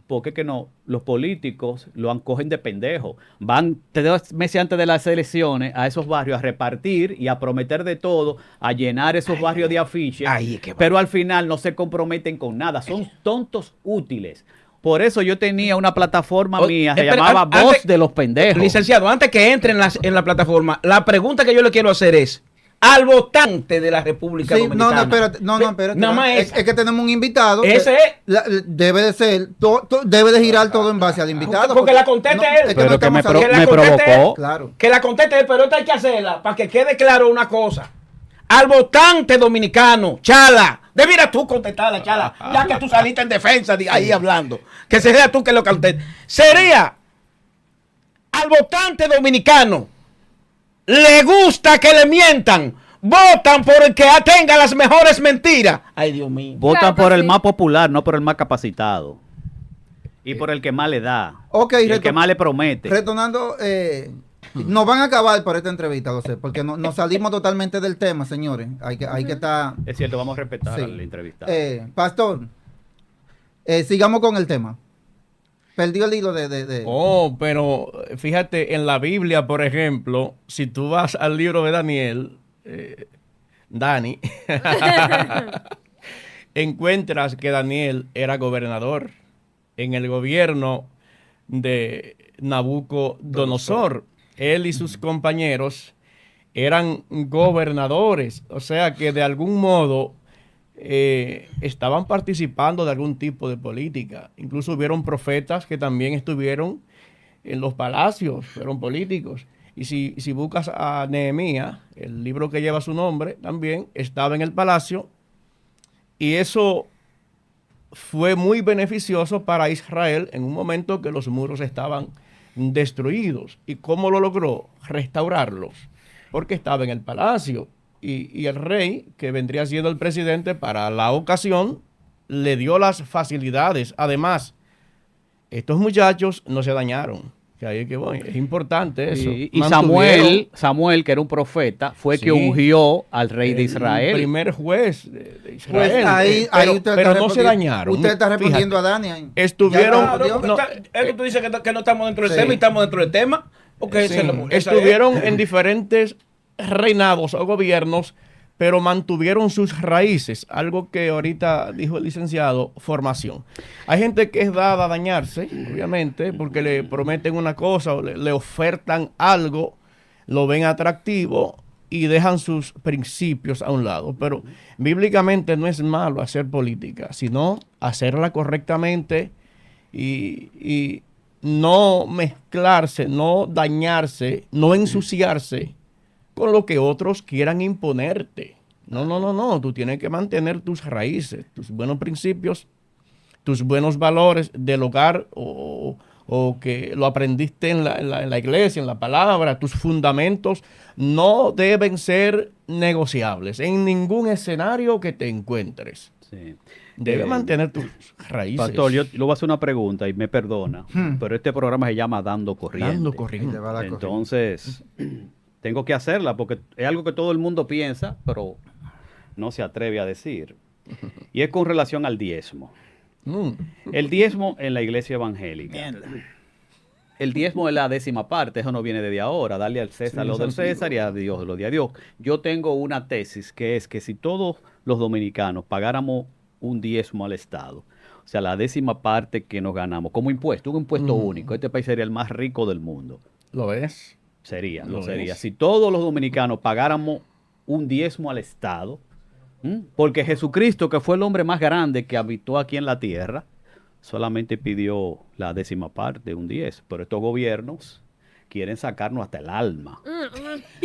¿Por qué que no? Los políticos lo cogen de pendejo. Van 3 meses antes de las elecciones a esos barrios a repartir y a prometer de todo, a llenar esos barrios de afiches, pero al final no se comprometen con nada. Son tontos útiles. Por eso yo tenía una plataforma mía, se llamaba Voz de los Pendejos. Licenciado, antes que entre en la plataforma, la pregunta que yo le quiero hacer es, al votante de la República Dominicana. Espérate. Nada más es que tenemos un invitado. Ese debe de ser, debe de girar todo en base al invitado. Porque la conteste él. Es pero que me provocó. Claro. Que la conteste él, pero esta hay que hacerla para que quede claro una cosa. Al votante dominicano, Chala, debiera tú contestarla, Chala, ya que tú saliste en defensa ahí hablando. Que sería tú que lo conteste. Sería al votante dominicano. Le gusta que le mientan. Votan por el que tenga las mejores mentiras. Ay, Dios mío. Votan por el más popular, no por el más capacitado. Y por el que más le da. El que más le promete. Retornando, nos van a acabar por esta entrevista, lo sé, porque nos salimos totalmente del tema, señores. Hay que estar... Es cierto, vamos a respetar la entrevista. Pastor, sigamos con el tema. Perdió el hilo de... Oh, pero fíjate, en la Biblia, por ejemplo, si tú vas al libro de Daniel, Dani, encuentras que Daniel era gobernador en el gobierno de Nabucodonosor. Él y sus compañeros eran gobernadores, o sea que de algún modo... estaban participando de algún tipo de política. Incluso hubieron profetas que también estuvieron en los palacios, fueron políticos. Y si buscas a Nehemías, el libro que lleva su nombre, también estaba en el palacio. Y eso fue muy beneficioso para Israel en un momento que los muros estaban destruidos. ¿Y cómo lo logró? Restaurarlos. Porque estaba en el palacio. Y el rey, que vendría siendo el presidente para la ocasión, le dio las facilidades. Además, estos muchachos no se dañaron. Que ahí es que voy. Es importante eso. Y Samuel, que era un profeta, fue que ungió al rey de Israel. El primer juez de Israel. Pues ahí pero no se dañaron. Usted está respondiendo a Dani. Estuvieron... es que tú dices que no estamos dentro del tema y estamos dentro del tema. Porque estuvieron en diferentes reinados o gobiernos, pero mantuvieron sus raíces, algo que ahorita dijo el licenciado, formación. Hay gente que es dada a dañarse, obviamente, porque le prometen una cosa o le ofertan algo lo ven atractivo y dejan sus principios a un lado. Pero bíblicamente no es malo hacer política, sino hacerla correctamente y no mezclarse, no dañarse, no ensuciarse con lo que otros quieran imponerte. No. Tú tienes que mantener tus raíces, tus buenos principios, tus buenos valores del hogar o que lo aprendiste en la iglesia, en la palabra. Tus fundamentos no deben ser negociables en ningún escenario que te encuentres. Sí. Debes mantener tus raíces. Pastor, yo le voy a hacer una pregunta y me perdona, pero este programa se llama Dando Corriente. Dando Ahí corriente. te va la corriente. Entonces, tengo que hacerla porque es algo que todo el mundo piensa, pero no se atreve a decir. Y es con relación al diezmo. El diezmo en la iglesia evangélica. El diezmo es la 10ª parte, eso no viene de ahora. Darle al César lo del César y a Dios lo de a Dios. Yo tengo una tesis que es que si todos los dominicanos pagáramos un diezmo al Estado, o sea, la 10ª parte que nos ganamos como impuesto, un impuesto único, este país sería el más rico del mundo. ¿Lo ves? Lo sería. es. Si todos los dominicanos pagáramos un diezmo al Estado, porque Jesucristo, que fue el hombre más grande que habitó aquí en la tierra, solamente pidió la 10ª parte, un 10. Pero estos gobiernos quieren sacarnos hasta el alma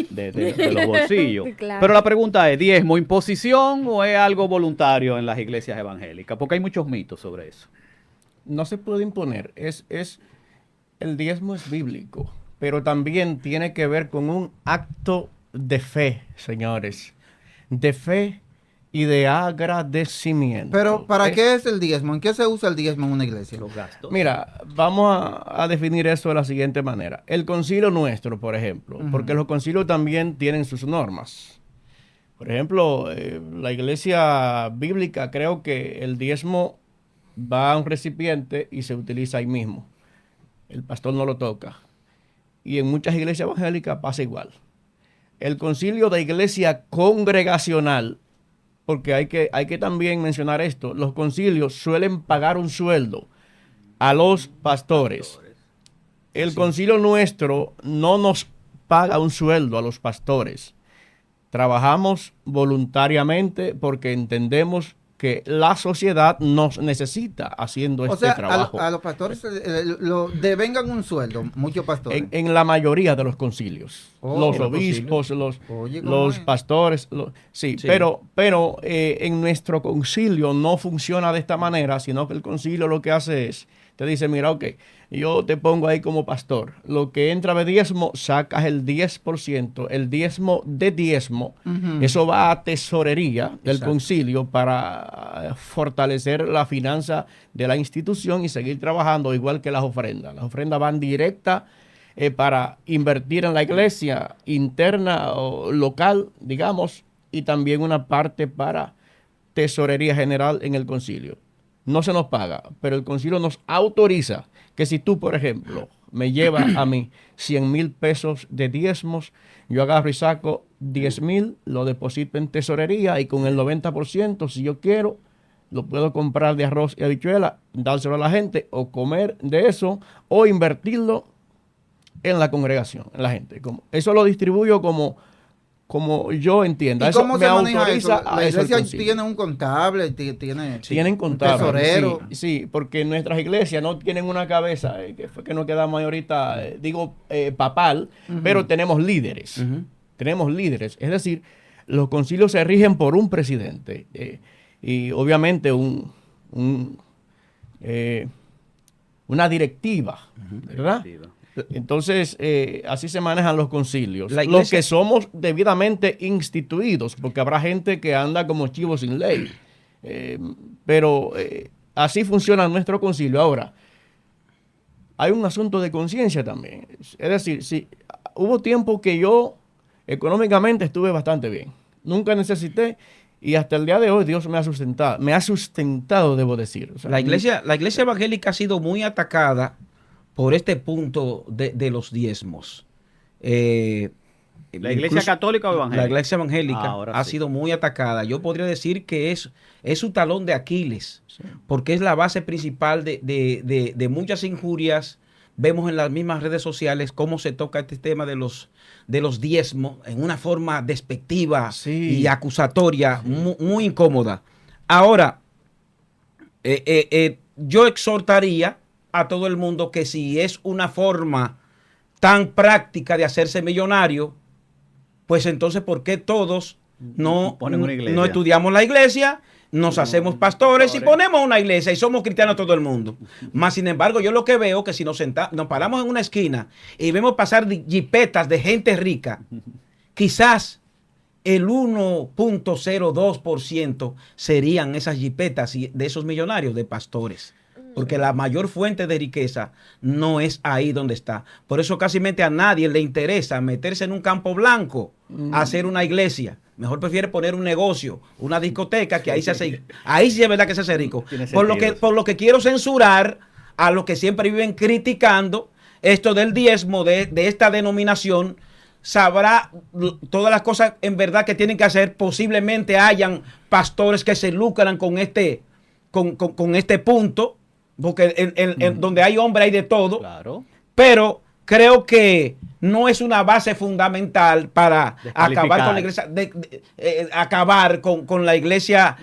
de los bolsillos. Claro. Pero la pregunta es, ¿diezmo imposición o es algo voluntario en las iglesias evangélicas? Porque hay muchos mitos sobre eso. No se puede imponer. El diezmo es bíblico, pero también tiene que ver con un acto de fe, señores. De fe y de agradecimiento. Pero, ¿para qué es el diezmo? ¿En qué se usa el diezmo en una iglesia? Los gastos. Mira, vamos a definir eso de la siguiente manera. El concilio nuestro, por ejemplo, porque los concilios también tienen sus normas. Por ejemplo, la iglesia bíblica, creo que el diezmo va a un recipiente y se utiliza ahí mismo. El pastor no lo toca. Y en muchas iglesias evangélicas pasa igual. El concilio de iglesia congregacional, porque hay que también mencionar esto, los concilios suelen pagar un sueldo a los pastores. El concilio nuestro no nos paga un sueldo a los pastores. Trabajamos voluntariamente porque entendemos que la sociedad nos necesita haciendo O este sea, trabajo. a los pastores lo devengan un sueldo, muchos pastores. En la mayoría de los concilios. Oh, Los los obispos, Oye, ¿cómo los es? pastores. Sí, Sí. pero en nuestro concilio no funciona de esta manera, sino que el concilio lo que hace es, te dice, mira, ok, yo te pongo ahí como pastor. Lo que entra de diezmo, sacas el 10%, el diezmo de diezmo. Eso va a tesorería del Exacto. concilio para fortalecer la finanza de la institución y seguir trabajando igual que las ofrendas. Las ofrendas van directas para invertir en la iglesia interna o local, digamos, y también una parte para tesorería general en el concilio. No se nos paga, pero el concilio nos autoriza que si tú, por ejemplo, me llevas a mí 100,000 pesos de diezmos, yo agarro y saco 10,000, lo deposito en tesorería y con el 90%, si yo quiero, lo puedo comprar de arroz y habichuela, dárselo a la gente o comer de eso o invertirlo en la congregación, en la gente. Eso lo distribuyo como yo entienda. ¿Y Eso cómo me se maneja autoriza eso? a La eso el iglesia concilio. tiene un contable, tiene Tienen un contable. tesorero. Sí, porque nuestras iglesias no tienen una cabeza, que fue que nos quedamos ahorita, papal, pero tenemos líderes. Tenemos líderes. Es decir, los concilios se rigen por un presidente y obviamente una directiva, ¿verdad? Entonces, así se manejan los concilios. La Los iglesia- que somos debidamente instituidos, porque habrá gente que anda como chivo sin ley. Pero así funciona nuestro concilio. Ahora, hay un asunto de conciencia también. Es decir, hubo tiempo que yo económicamente estuve bastante bien. Nunca necesité y hasta el día de hoy Dios me ha sustentado, debo decir. O sea, La iglesia evangélica ha sido muy atacada por este punto de los diezmos. ¿La iglesia católica o evangélica? La iglesia evangélica Ahora ha sí. sido muy atacada. Yo podría decir que es su talón de Aquiles, porque es la base principal de muchas injurias, vemos en las mismas redes sociales cómo se toca este tema de los diezmos en una forma despectiva y acusatoria, muy incómoda. Ahora, yo exhortaría a todo el mundo que si es una forma tan práctica de hacerse millonario, pues entonces, ¿por qué todos no estudiamos la iglesia, nos hacemos pastores y ponemos una iglesia y somos cristianos todo el mundo? Más sin embargo, yo lo que veo que si nos paramos en una esquina y vemos pasar jipetas de gente rica, quizás el 1.02% serían esas jipetas de esos millonarios de pastores. Porque la mayor fuente de riqueza no es ahí donde está. Por eso casi a nadie le interesa meterse en un campo blanco a hacer una iglesia. Mejor prefiere poner un negocio, una discoteca, que ahí se hace, ahí sí es verdad que se hace rico. Por lo que quiero censurar a los que siempre viven criticando esto del diezmo de esta denominación. Sabrá todas las cosas en verdad que tienen que hacer. Posiblemente hayan pastores que se lucran con este punto. Porque donde hay hombre hay de todo. Claro. Pero creo que no es una base fundamental para acabar con la iglesia, acabar con la iglesia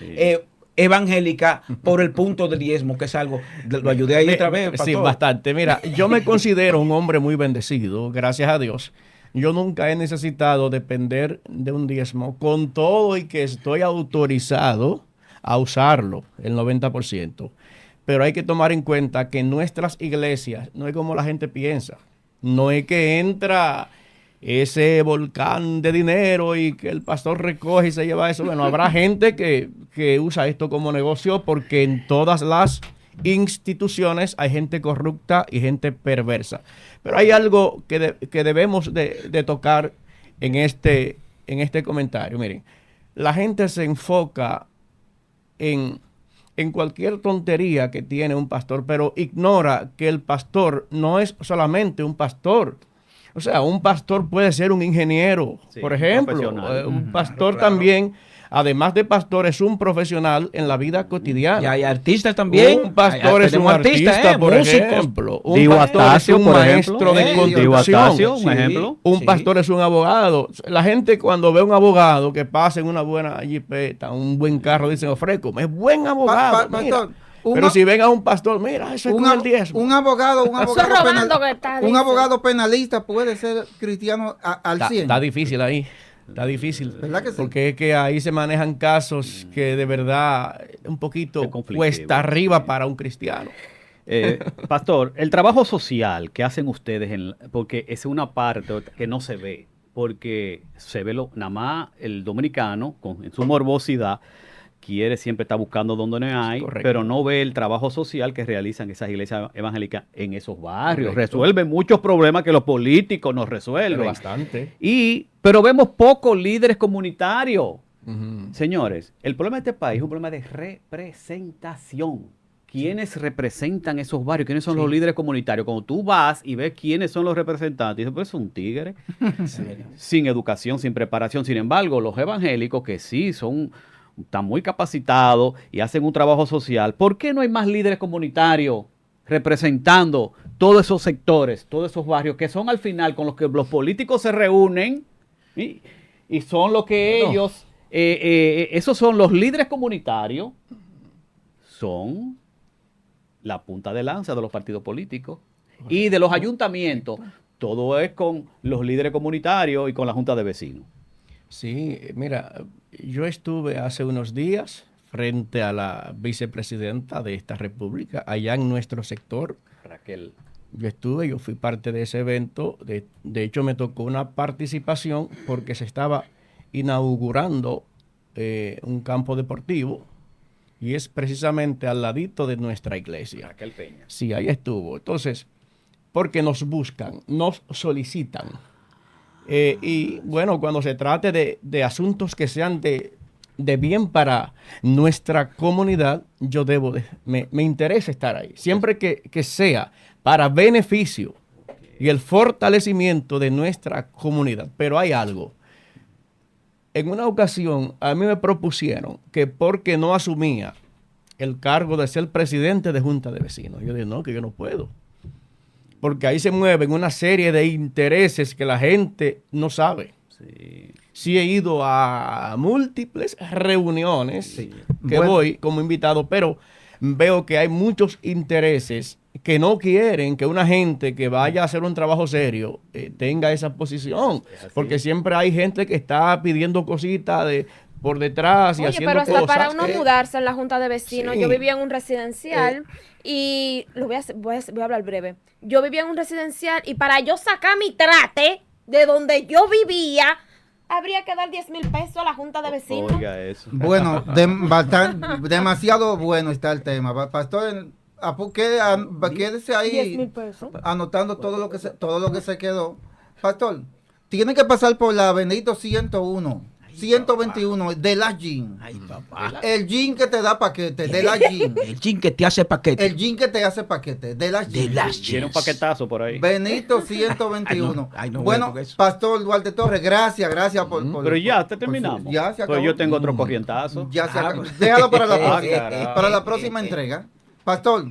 evangélica por el punto del diezmo, que es algo. Lo ayudé ahí otra vez, pastor. Sí, bastante. Mira, yo me considero un hombre muy bendecido, gracias a Dios. Yo nunca he necesitado depender de un diezmo, con todo y que estoy autorizado a usarlo, el 90%. Pero hay que tomar en cuenta que nuestras iglesias no es como la gente piensa. No es que entra ese volcán de dinero y que el pastor recoge y se lleva eso. Bueno, habrá gente que usa esto como negocio, porque en todas las instituciones hay gente corrupta y gente perversa. Pero hay algo que debemos de tocar en este comentario. Miren, la gente se enfoca en cualquier tontería que tiene un pastor, pero ignora que el pastor no es solamente un pastor. O sea, un pastor puede ser un ingeniero, por ejemplo. Un pastor también, además de pastor, es un profesional en la vida cotidiana. Y hay artistas también. Un pastor es un artista, por ejemplo. Un pastor es un maestro de construcción. Un ejemplo. Un pastor es un abogado. La gente, cuando ve un abogado que pasa en una buena jipeta, un buen carro, dicen, ofrezco, es buen abogado. Pastor, pero si ven a un pastor, mira, eso es con el diezmo. Un abogado penalista puede ser cristiano al 100. Está difícil ahí. Está difícil. ¿Verdad que sí? Porque es que ahí se manejan casos que de verdad un poquito cuesta arriba para un cristiano. Pastor, el trabajo social que hacen ustedes, porque es una parte que no se ve, porque se ve nada más el dominicano en su morbosidad quiere siempre estar buscando donde no hay, pero no ve el trabajo social que realizan esas iglesias evangélicas en esos barrios. Correcto. Resuelven muchos problemas que los políticos nos resuelven. Pero bastante. Pero vemos pocos líderes comunitarios. Señores, el problema de este país es un problema de representación. ¿Quiénes representan esos barrios? ¿Quiénes son los líderes comunitarios? Cuando tú vas y ves quiénes son los representantes, dices, pues es un tigre, sin educación, sin preparación. Sin embargo, los evangélicos que sí están muy capacitados y hacen un trabajo social, ¿por qué no hay más líderes comunitarios representando todos esos sectores, todos esos barrios que son al final con los que los políticos se reúnen y son lo que ellos, esos son los líderes comunitarios, son la punta de lanza de los partidos políticos y de los ayuntamientos? Todo es con los líderes comunitarios y con la junta de vecinos. Sí, mira, yo estuve hace unos días frente a la vicepresidenta de esta república, allá en nuestro sector. Raquel. Yo fui parte de ese evento. De hecho, me tocó una participación porque se estaba inaugurando un campo deportivo, y es precisamente al ladito de nuestra iglesia. Raquel Peña. Sí, ahí estuvo. Entonces, porque nos buscan, nos solicitan. Y bueno, cuando se trate de asuntos que sean de bien para nuestra comunidad, me interesa estar ahí. Siempre que sea para beneficio y el fortalecimiento de nuestra comunidad. Pero hay algo. En una ocasión a mí me propusieron que porque no asumía el cargo de ser presidente de junta de vecinos. Yo dije, no, que yo no puedo. porque ahí se mueven una serie de intereses que la gente no sabe. Sí. Sí he ido a múltiples reuniones que Bueno. voy como invitado, pero veo que hay muchos intereses que no quieren que una gente que vaya a hacer un trabajo serio tenga esa posición, porque siempre hay gente que está pidiendo cositas por detrás y Oye, haciendo pero hasta cosas para uno que- mudarse en la junta de vecinos, Sí. yo vivía en un residencial y lo voy a hablar breve. Yo vivía en un residencial y para yo sacar mi trate de donde yo vivía, habría que dar 10,000 pesos a la junta de vecinos. Oiga eso. Bueno, demasiado bueno está el tema. Pastor, quédese ahí 10,000 pesos. anotando todo lo que se quedó. Pastor, tiene que pasar por la Benedito 101, 121 de la Jean. Ay, papá. El jean que te da paquete, de la Jean. El chin que te hace paquete. El jean que te hace paquete, de la de Jean. las Tiene un jeans. paquetazo por ahí. Benito 121. Ay, no, Bueno, con eso. Pastor Duarte Torres, gracias por Pero ya, por terminamos. ya se acabó. Pues yo tengo otro corrientazo. Ya se Ah, acabó. pues. Déjalo para la Ah, próxima, caray. para la próxima entrega. Pastor,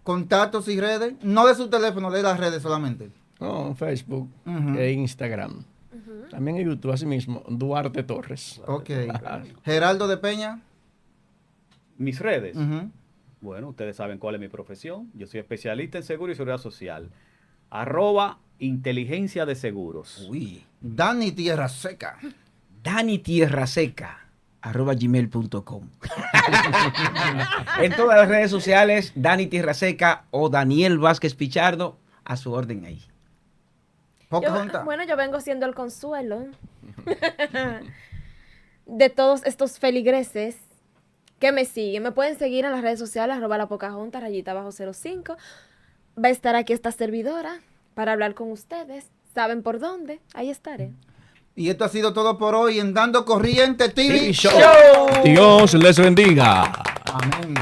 contactos y redes, no de su teléfono, de las redes solamente. No, Facebook Ujú. e Instagram. También en YouTube, así mismo, Duarte Torres. Ok. Geraldo de Peña. Mis redes. Ujú. Bueno, ustedes saben cuál es mi profesión. Yo soy especialista en seguro y seguridad social. @inteligencia de seguros. Uy. Dani Tierra Seca. Dani Tierra Seca @gmail.com. En todas las redes sociales, Dani Tierra Seca o Daniel Vázquez Pichardo, a su orden ahí. Pocahontas. Bueno, yo vengo siendo el consuelo de todos estos feligreses que me siguen. Me pueden seguir en las redes sociales, @lapocahontas, _05. Va a estar aquí esta servidora para hablar con ustedes. ¿Saben por dónde? Ahí estaré. Y esto ha sido todo por hoy en Dando Corriente TV TV Show. Dios les bendiga. Amén.